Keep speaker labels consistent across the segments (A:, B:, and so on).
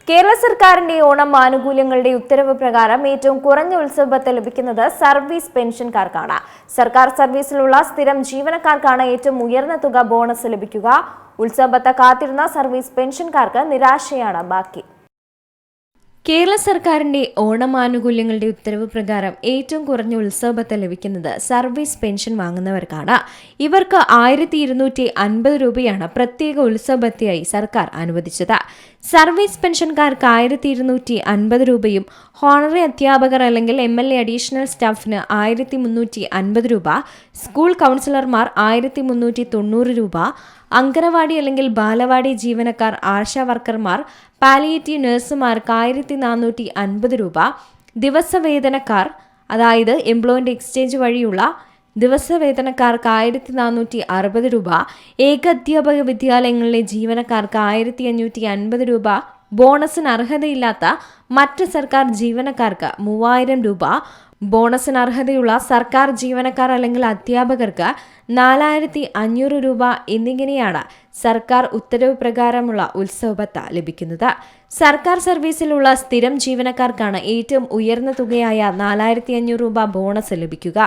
A: കേരള സർക്കാരിന്റെ ഓണം ആനുകൂല്യങ്ങളുടെ ഉത്തരവ് പ്രകാരം ഏറ്റവും കുറഞ്ഞ ഉത്സവത്തെ ലഭിക്കുന്നത് സർവീസ് പെൻഷൻകാർക്കാണ്. സർക്കാർ സർവീസിലുള്ള സ്ഥിരം ജീവനക്കാർക്കാണ് ഏറ്റവും ഉയർന്ന തുക ബോണസ് ലഭിക്കുക. ഉത്സവത്തെ കാത്തിരുന്ന സർവീസ് പെൻഷൻകാർക്ക് നിരാശയാണ് ബാക്കി. കേരള സർക്കാരിന്റെ ഓണം ആനുകൂല്യങ്ങളുടെ ഉത്തരവ് പ്രകാരം ഏറ്റവും കുറഞ്ഞ ഉത്സവത്തെ ലഭിക്കുന്നത് സർവീസ് പെൻഷൻ വാങ്ങുന്നവർക്കാണ്. ഇവർക്ക് 1250 രൂപയാണ് പ്രത്യേക ഉത്സവത്തിയായി സർക്കാർ അനുവദിച്ചത്. സർവീസ് പെൻഷൻകാർക്ക് 1250 രൂപയും ഹോണറി അധ്യാപകർ അല്ലെങ്കിൽ MLA അഡീഷണൽ സ്റ്റാഫിന് 1350 രൂപ, സ്കൂൾ കൗൺസിലർമാർ 1390 രൂപ, അങ്കണവാടി അല്ലെങ്കിൽ ബാലവാടി ജീവനക്കാർ, ആശാ വർക്കർമാർ, പാലിയേറ്റീവ് നഴ്സുമാർക്ക് 1450 രൂപ, ദിവസവേതനക്കാർ അതായത് എംപ്ലോയ്മെന്റ് എക്സ്ചേഞ്ച് വഴിയുള്ള ദിവസവേതനക്കാർക്ക് 1460 രൂപ, ഏകാധ്യാപക വിദ്യാലയങ്ങളിലെ ജീവനക്കാർക്ക് 1550 രൂപ, ബോണസിന് അർഹതയില്ലാത്ത മറ്റ് സർക്കാർ ജീവനക്കാർക്ക് 3000 രൂപ, ബോണസിന് അർഹതയുള്ള സർക്കാർ ജീവനക്കാർ അല്ലെങ്കിൽ അധ്യാപകർക്ക് 4500 രൂപ എന്നിങ്ങനെയാണ് സർക്കാർ ഉത്തരവ് പ്രകാരമുള്ള ഉത്സവ ഭത്ത ലഭിക്കുന്നത്. സർക്കാർ സർവീസിലുള്ള സ്ഥിരം ജീവനക്കാർക്കാണ് ഏറ്റവും ഉയർന്ന തുകയായ 4500 രൂപ ബോണസ് ലഭിക്കുക.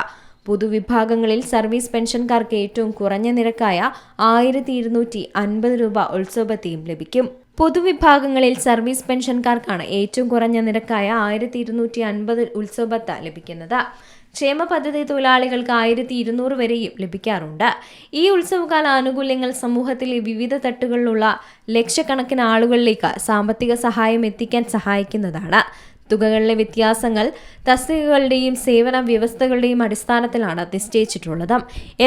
A: പൊതുവിഭാഗങ്ങളിൽ സർവീസ് പെൻഷൻകാർക്ക് ഏറ്റവും കുറഞ്ഞ നിരക്കായ 1250 രൂപ ഉത്സവഭത്തയും ലഭിക്കും. പൊതുവിഭാഗങ്ങളിൽ സർവീസ് പെൻഷൻകാർക്കാണ് ഏറ്റവും കുറഞ്ഞ നിരക്കായ 1250 ഉത്സവഭത്ത ലഭിക്കുന്നത്. ക്ഷേമ പദ്ധതി തൊഴിലാളികൾക്ക് 1200 വരെയും ലഭിക്കാറുണ്ട്. ഈ ഉത്സവകാല ആനുകൂല്യങ്ങൾ സമൂഹത്തിലെ വിവിധ തട്ടുകളിലുള്ള ലക്ഷക്കണക്കിന് ആളുകളിലേക്ക് സാമ്പത്തിക സഹായം എത്തിക്കാൻ സഹായിക്കുന്നതാണ്. തുകകളിലെ വ്യത്യാസങ്ങൾ തസ്തികകളുടെയും സേവന വ്യവസ്ഥകളുടെയും അടിസ്ഥാനത്തിലാണ് നിശ്ചയിച്ചിട്ടുള്ളത്.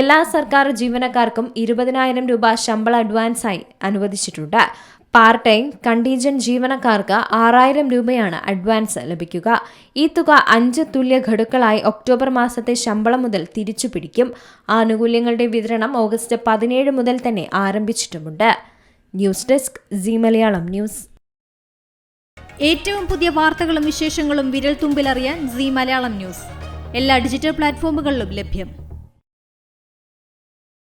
A: എല്ലാ സർക്കാർ ജീവനക്കാർക്കും 20,000 രൂപ ശമ്പള അഡ്വാൻസായി അനുവദിച്ചിട്ടുണ്ട്. പാർട്ട് ടൈം കണ്ടീജന്റ് ജീവനക്കാർക്ക് 6000 രൂപയാണ് അഡ്വാൻസ് ലഭിക്കുക. ഈ തുക 5 തുല്യ ഘടുക്കളായി ഒക്ടോബർ മാസത്തെ ശമ്പളം മുതൽ തിരിച്ചു പിടിക്കും. ആനുകൂല്യങ്ങളുടെ വിതരണം ഓഗസ്റ്റ് 17 മുതൽ തന്നെ ആരംഭിച്ചിട്ടുമുണ്ട്. News desk Zee Malayalam news.
B: ഏറ്റവും പുതിയ വാർത്തകളും വിശേഷങ്ങളും വിരൽ തുമ്പിലറിയാൻ സീ മലയാളം ന്യൂസ് എല്ലാ ഡിജിറ്റൽ പ്ലാറ്റ്ഫോമുകളിലും ലഭ്യം.